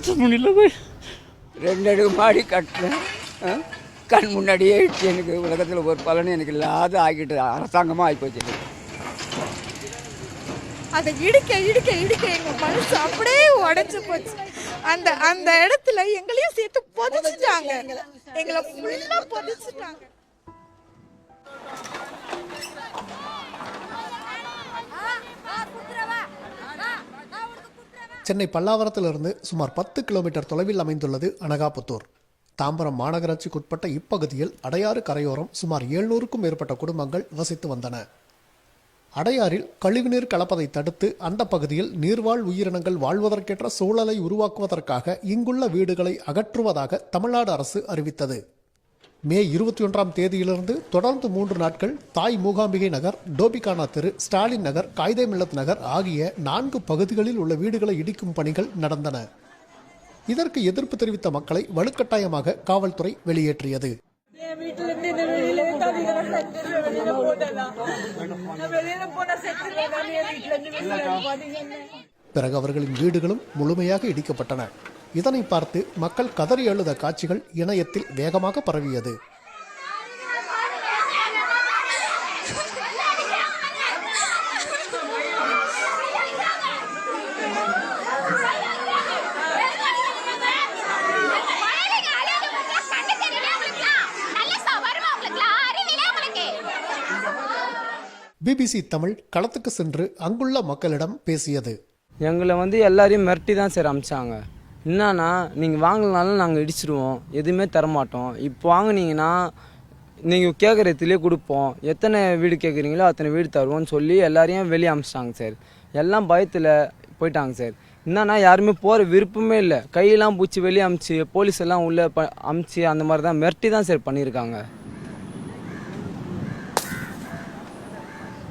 பேச முடியல போய். 2 அடுக்கு மாடி கட்டுறேன், கண் முன்னாடியே எனக்கு உலகத்தில் ஒரு பலனும் எனக்கு இல்லாத ஆகிட்டு அரசாங்கமாக ஆகிப்போச்சு. அதை இடிக்க இடிக்க இடிக்க எங்கள் மனசு அப்படியே உடஞ்சி போச்சு. அந்த அந்த இடத்துல எங்களையும் சேர்த்து புதைச்சிட்டாங்க, எங்களை ஃபுல்லாக புதைச்சிட்டாங்க. சென்னை பல்லாவரத்திலிருந்து சுமார் 10 கிலோமீட்டர் தொலைவில் அமைந்துள்ளது அனகாபுத்தூர். தாம்பரம் மாநகராட்சிக்குட்பட்ட இப்பகுதியில் அடையாறு கரையோரம் சுமார் 700க்கும் மேற்பட்ட குடும்பங்கள் வசித்து வந்தன. அடையாறில் கழிவுநீர் கலப்பதை தடுத்து அந்த பகுதியில் நீர்வாழ் உயிரினங்கள் வாழ்வதற்கேற்ற சூழலை உருவாக்குவதற்காக இங்குள்ள வீடுகளை அகற்றுவதாக தமிழ்நாடு அரசு அறிவித்தது. மே 21ஆம் தேதியிலிருந்து தொடர்ந்து 3 நாட்கள் தாய் மூகாம்பிகை நகர், டோபிகானா தெரு, ஸ்டாலின் நகர், காயிதே மில்லத் நகர் ஆகிய 4 பகுதிகளில் உள்ள வீடுகளை இடிக்கும் பணிகள் நடந்தன. இதற்கு எதிர்ப்பு தெரிவித்த மக்களை வலுக்கட்டாயமாக காவல்துறை வெளியேற்றியது. பிறகு அவர்களின் வீடுகளும் முழுமையாக இடிக்கப்பட்டன. இதனை பார்த்து மக்கள் கதறி அழுத காட்சிகள் இணையத்தில் வேகமாக பரவியது. பிபிசி தமிழ் களத்துக்கு சென்று அங்குள்ள மக்களிடம் பேசியது. எங்களை எல்லாரையும் மிரட்டி தான் சார் அமிச்சாங்க. என்னன்னா, நீங்கள் வாங்கலனாலும் நாங்கள் இடிச்சிடுவோம், எதுவுமே தரமாட்டோம், இப்போ வாங்கினீங்கன்னா நீங்கள் கேட்குறதுலேயே கொடுப்போம், எத்தனை வீடு கேட்குறீங்களோ அத்தனை வீடு தருவோம்னு சொல்லி எல்லாரையும் வெளியே அமிச்சிட்டாங்க சார். எல்லாம் பயத்தில் போயிட்டாங்க சார். என்னன்னா, யாருமே போகிற விருப்பமே இல்லை. கையெல்லாம் பூச்சி வெளியே அமிச்சு போலீஸ் எல்லாம் உள்ளே அமிச்சு அந்த மாதிரி தான் மிரட்டி தான் சார் பண்ணியிருக்காங்க.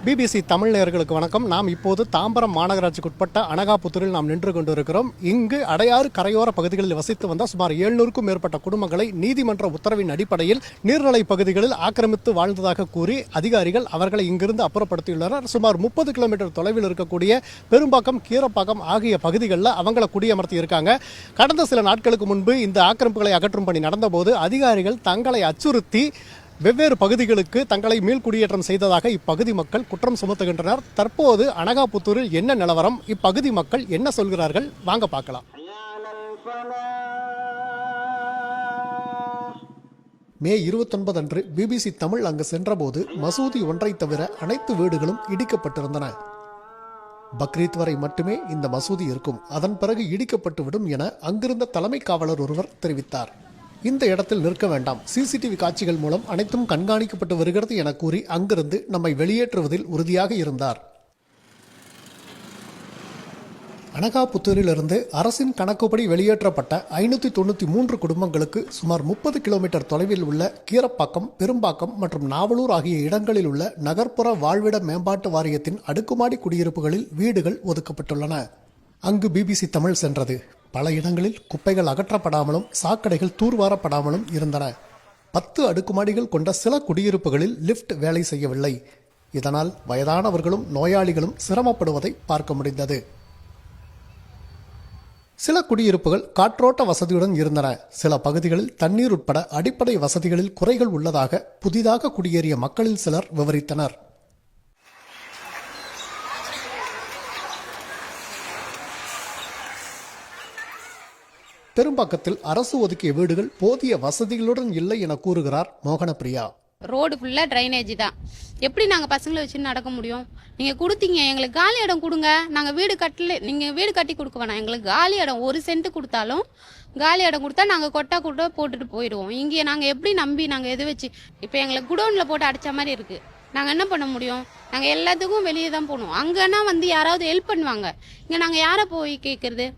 பிபிசி தமிழ் நேயர்களுக்கு வணக்கம். நாம் இப்போது தாம்பரம் மாநகராட்சிக்குட்பட்ட அனகாபுத்தூரில் நாம் நின்று கொண்டிருக்கிறோம். இங்கு அடையாறு கரையோர பகுதிகளில் வசித்து வந்த சுமார் 700க்கும் மேற்பட்ட குடும்பங்களை நீதிமன்ற உத்தரவின் அடிப்படையில் நீர்நிலை பகுதிகளில் ஆக்கிரமித்து வாழ்ந்ததாக கூறி அதிகாரிகள் அவர்களை இங்கிருந்து அப்புறப்படுத்தியுள்ளனர். சுமார் 30 கிலோமீட்டர் தொலைவில் இருக்கக்கூடிய பெரும்பாக்கம், கீரப்பாக்கம் ஆகிய பகுதிகளில் அவங்கள குடியமர்த்தி இருக்காங்க. கடந்த சில நாட்களுக்கு முன்பு இந்த ஆக்கிரமிப்புகளை அகற்றும் பணி நடந்தபோது அதிகாரிகள் தங்களை அச்சுறுத்தி வெவ்வேறு பகுதிகளுக்கு தங்களை மீள்குடியேற்றம் செய்ததாக இப்பகுதி மக்கள் குற்றம் சுமத்துகின்றனர். தற்போது அனகாபுத்தூரில் என்ன நிலவரம், இப்பகுதி மக்கள் என்ன சொல்கிறார்கள், வாங்க பார்க்கலாம். மே 29 அன்று பிபிசி தமிழ் அங்கு சென்றபோது மசூதி ஒன்றை தவிர அனைத்து வீடுகளும் இடிக்கப்பட்டிருந்தன. பக்ரீத் வரை மட்டுமே இந்த மசூதி இருக்கும், அதன் பிறகு இடிக்கப்பட்டுவிடும் என அங்கிருந்த தலைமை காவலர் ஒருவர் தெரிவித்தார். இந்த இடத்தில் நிற்க வேண்டாம், சிசிடிவி காட்சிகள் மூலம் அனைத்தும் கண்காணிக்கப்பட்டு வருகிறது என கூறி அங்கிருந்து நம்மை வெளியேற்றுவதில் உறுதியாக இருந்தார். அனகாபுத்தூரிலிருந்து அரசின் கணக்குப்படி வெளியேற்றப்பட்ட 593 குடும்பங்களுக்கு சுமார் 30 கிலோமீட்டர் தொலைவில் உள்ள கீரப்பாக்கம், பெரும்பாக்கம் மற்றும் நாவலூர் ஆகிய இடங்களில் உள்ள நகர்ப்புற வாழ்விட மேம்பாட்டு வாரியத்தின் அடுக்குமாடி குடியிருப்புகளில் வீடுகள் ஒதுக்கப்பட்டுள்ளன. அங்கு பிபிசி தமிழ் சென்றது. பல இடங்களில் குப்பைகள் அகற்றப்படாமலும் சாக்கடைகள் தூர்வாரப்படாமலும் இருந்தன. 10 அடுக்குமாடிகள் கொண்ட சில குடியிருப்புகளில் லிப்ட் வேலை செய்யவில்லை. இதனால் வயதானவர்களும் நோயாளிகளும் சிரமப்படுவதை பார்க்க முடிந்தது. சில குடியிருப்புகள் காற்றோட்ட வசதியுடன் இருந்தன. சில பகுதிகளில் தண்ணீர் உட்பட அடிப்படை வசதிகளில் குறைகள் உள்ளதாக புதிதாக குடியேறிய மக்களில் சிலர் விவரித்தனர். பெரும்பாக்கத்தில் அரசு ஒதுக்கிய வீடுகள் போதிய வசதிகளுடன் இல்லை என கூறுகிறார் மோகனப்பிரியா. ரோடு ஃபுல்லா டிரைனேஜ் தான். எப்படி நாங்க பசங்களை வச்சு நடக்க முடியும்? நீங்க கொடுத்தீங்க, எங்களுக்கு காலி இடம் கொடுங்க, நாங்க வீடு கட்டல, நீங்க வீடு கட்டி கொடுக்க வேணாம், எங்களுக்கு காலி இடம் 1 சென்ட் கொடுத்தாலும் காலி இடம் கொடுத்தா நாங்க கொட்டா போட்டுட்டு போயிடுவோம். இங்கே நாங்க எப்படி நம்பி நாங்க எது வச்சு, இப்ப எங்களுக்கு குடோன்ல போட்டு அடைச்ச மாதிரி இருக்கு. நாங்க என்ன பண்ண முடியும்? நாங்க எல்லாத்துக்கும் வெளியே தான் போகணும். அங்கன்னா யாராவது ஹெல்ப் பண்ணுவாங்க, இங்க நாங்க யாரை போய் கேட்கறது?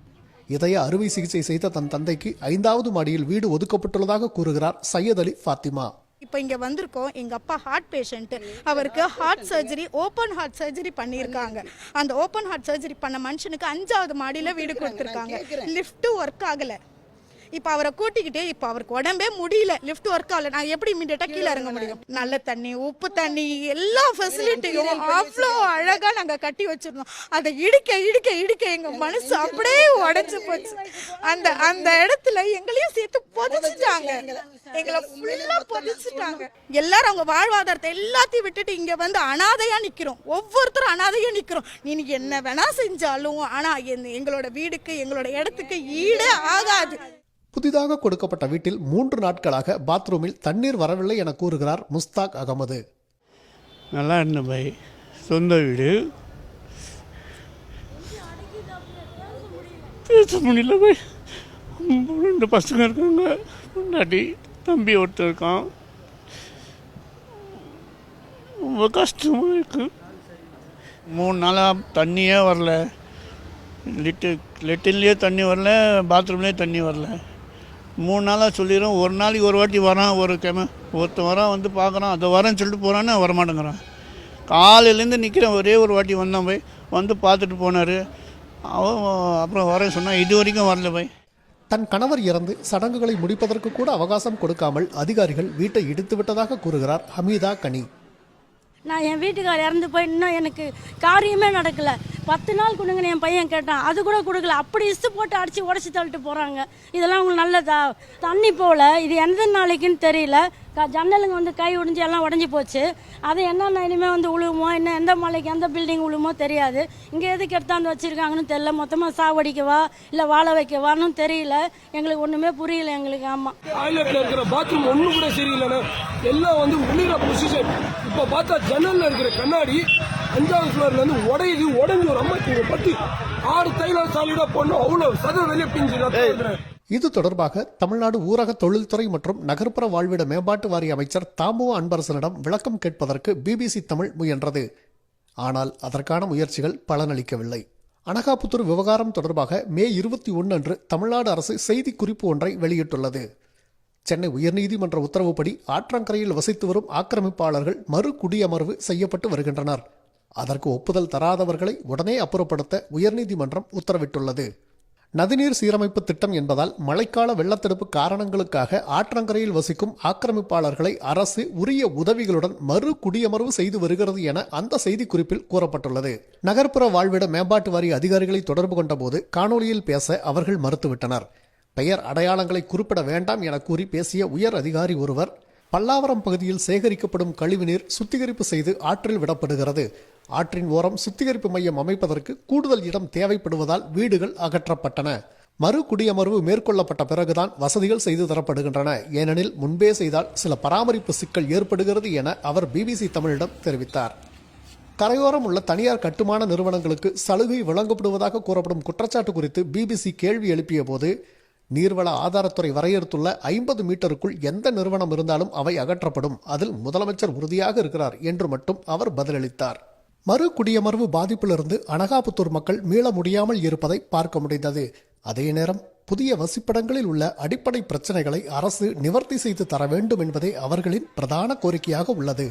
இதய அறுவை சிகிச்சை செய்த தன் தந்தைக்கு 5வது மாடியில் வீடு ஒதுக்கப்பட்டுள்ளதாக கூறுகிறார் சையத் அலி ஃபாத்திமா. இப்போ இங்கே வந்திருக்கோம். எங்கள் அப்பா ஹார்ட் பேஷண்ட்டு, அவருக்கு heart surgery, open heart surgery பண்ணியிருக்காங்க. அந்த ஓப்பன் ஹார்ட் சர்ஜரி பண்ண மனுஷனுக்கு 5வது மாடியில் வீடு கொடுத்துருக்காங்க. லிஃப்ட்டு ஒர்க் ஆகலை. இப்போ அவரை கூட்டிக்கிட்டு இப்போ அவருக்கு உடம்பே முடியல, லிஃப்ட் ஒர்க் ஆகல, நான் எப்படி இமீடியட்டா கீழே இறங்க முடியும்? நல்ல தண்ணி, உப்பு தண்ணி, எல்லா ஃபெசிலிட்டியும் அவ்வளோ அழகா நாங்க கட்டி வச்சிருந்தோம். அதை இடிக்க இடிக்க இடிக்க எங்க மனசு அப்படியே உடைஞ்சு போச்சு. அந்த அந்த இடத்துல எங்களையும் சேர்த்து புதைச்சிட்டாங்க, எங்களை ஃபுல்லா புதைச்சிட்டாங்க. எல்லாரும் அவங்க வாழ்வாதாரத்தை எல்லாத்தையும் விட்டுட்டு இங்க வந்து அனாதையா நிக்கிறோம், ஒவ்வொருத்தரும் அனாதையா நிக்கிறோம். நீ என்ன வேணா செஞ்சாலும் ஆனா எங்களோட வீடுக்கு எங்களோட இடத்துக்கு ஈடே ஆகாது. புதிதாக கொடுக்கப்பட்ட வீட்டில் 3 நாட்களாக பாத்ரூமில் தண்ணீர் வரவில்லை என கூறுகிறார் முஸ்தாக் அகமது. நல்லா இருந்த பை, சொந்த வீடு, பேச முடியல பை. 2 பசங்க இருக்காங்க, முன்னாடி தம்பி ஒருத்தர் இருக்கான். ரொம்ப கஷ்டமாக இருக்கு. 3 நாளாக தண்ணியே வரல, லெட்டின்லேயே தண்ணி வரல, பாத்ரூம்லேயே தண்ணி வரல. 3 நாளாக சொல்லிடுறோம். ஒரு நாளைக்கு ஒரு வாட்டி வரான், ஒருத்தன் வரான், வந்து பார்க்குறான், அதை வரேன்னு சொல்லிட்டு போகிறான்னு வரமாட்டேங்கிறான். காலையிலேருந்து நிற்கிறேன், ஒரே ஒரு வாட்டி வந்தான் போய், வந்து பார்த்துட்டு போனார். அவன் அப்புறம் வரேன்னு சொன்னால் இது வரைக்கும் வரல போய். தன் கணவர் இறந்து சடங்குகளை முடிப்பதற்கு கூட அவகாசம் கொடுக்காமல் அதிகாரிகள் வீட்டை இடித்து விட்டதாக கூறுகிறார் ஹமீதா கனி. நான் என் வீட்டுக்கார் இறந்து போய் இன்னும் எனக்கு காரியமே நடக்கலை. 10 நாள் கொடுங்கன்னு என் பையன் கேட்டான், அது கூட கொடுக்கல. அப்படி இஸ்து போட்டு அடித்து உடச்சி தள்ளிட்டு போகிறாங்க. இதெல்லாம் உங்களுக்கு நல்லதா? தண்ணி போல் இது எந்த நாளைக்குன்னு தெரியல. ஜன்னலுங்க வந்து கை உடைஞ்சி எல்லாம் உடஞ்சி போச்சு. அது என்னென்ன இனிமேல் வந்து உழுவுமோ, இன்னும் எந்த மலைக்கு எந்த பில்டிங் உழுவுமோ தெரியாது. இங்கே எதுக்கு எடுத்தாந்து வச்சுருக்காங்கன்னு தெரியல. மொத்தமாக சாவடிக்கவா இல்லை வாழ வைக்கவான்னு தெரியல. எங்களுக்கு ஒன்றுமே புரியல எங்களுக்கு. ஆமாம், டாய்லெட்டில் இருக்கிற பாத்ரூம் ஒன்றும் கூட சரியில்லைண்ணா, எல்லாம் வந்து உள்ளிற பொசிஷன். இப்போ பார்த்தா ஜன்னலில் இருக்கிற கண்ணாடி 5வது ஃப்ளோர்லேருந்து உடைஞ்சு ஒரு அம்மாக்கு 10 6 தைலம் சாலிடாக போடணும், அவ்வளோ சதம் வெளியே பிஞ்சு. இது தொடர்பாக தமிழ்நாடு ஊரக தொழில்துறை மற்றும் நகர்ப்புற வாழ்விட மேம்பாட்டு வாரிய அமைச்சர் தாமுவ அன்பரசனிடம் விளக்கம் கேட்பதற்கு பிபிசி தமிழ் முயன்றது. ஆனால் அதற்கான முயற்சிகள் பலனளிக்கவில்லை. அனகாபுத்தூர் விவகாரம் தொடர்பாக மே 21 அன்று தமிழ்நாடு அரசு செய்தி குறிப்பு ஒன்றை வெளியிட்டுள்ளது. சென்னை உயர்நீதிமன்ற உத்தரவுப்படி ஆற்றங்கரையில் வசித்து வரும் ஆக்கிரமிப்பாளர்கள் மறு குடியமர்வு செய்யப்பட்டு வருகின்றனர். அதற்கு ஒப்புதல் தராதவர்களை உடனே அப்புறப்படுத்த உயர்நீதிமன்றம் உத்தரவிட்டுள்ளது. நதிநீர் சீரமைப்பு திட்டம் என்பதால் மழைக்கால வெள்ளத்தடுப்பு காரணங்களுக்காக ஆற்றங்கரையில் வசிக்கும் ஆக்கிரமிப்பாளர்களை அரசு உரிய உதவிகளுடன் மறு குடியமர்வு செய்து வருகிறது என அந்த செய்திக்குறிப்பில் கூறப்பட்டுள்ளது. நகர்ப்புற வாழ்விட மேம்பாட்டு வாரிய அதிகாரிகளை தொடர்பு கொண்டபோது காணொலியில் பேச அவர்கள் மறுத்துவிட்டனர். பெயர் அடையாளங்களை குறிப்பிட வேண்டாம் என கூறி பேசிய உயர் அதிகாரி ஒருவர், பல்லாவரம் பகுதியில் சேகரிக்கப்படும் கழிவுநீர் சுத்திகரிப்பு செய்து ஆற்றில் விடப்படுகிறது. ஆற்றின் ஓரம் சுத்திகரிப்பு மையம் அமைப்பதற்கு கூடுதல் இடம் தேவைப்படுவதால் வீடுகள் அகற்றப்பட்டன. மறு குடியமர்வு மேற்கொள்ளப்பட்ட பிறகுதான் வசதிகள் செய்து தரப்படுகின்றன. ஏனெனில் முன்பே செய்தால் சில பராமரிப்பு சிக்கல் ஏற்படுகிறது என அவர் பிபிசி தமிழிடம் தெரிவித்தார். கரையோரம் உள்ள தனியார் கட்டுமான நிறுவனங்களுக்கு சலுகை வழங்கப்படுவதாக கூறப்படும் குற்றச்சாட்டு குறித்து பிபிசி கேள்வி எழுப்பிய போது, நீர்வள ஆதாரத்துறை வரையறுத்துள்ள 50 மீட்டருக்குள் எந்த நிறுவனம் இருந்தாலும் அவை அகற்றப்படும், அதில் முதலமைச்சர் உறுதியாக இருக்கிறார் என்று மட்டும் அவர் பதிலளித்தார். மறு குடியமர்வு பாதிப்பிலிருந்து அனகாபுத்தூர் மக்கள் மீள முடியாமல் இருப்பதை பார்க்க முடிந்தது. அதே நேரம் புதிய வசிப்பிடங்களில் உள்ள அடிப்படை பிரச்சனைகளை அரசு நிவர்த்தி செய்து தர வேண்டும் என்பதே அவர்களின் பிரதான கோரிக்கையாக உள்ளது.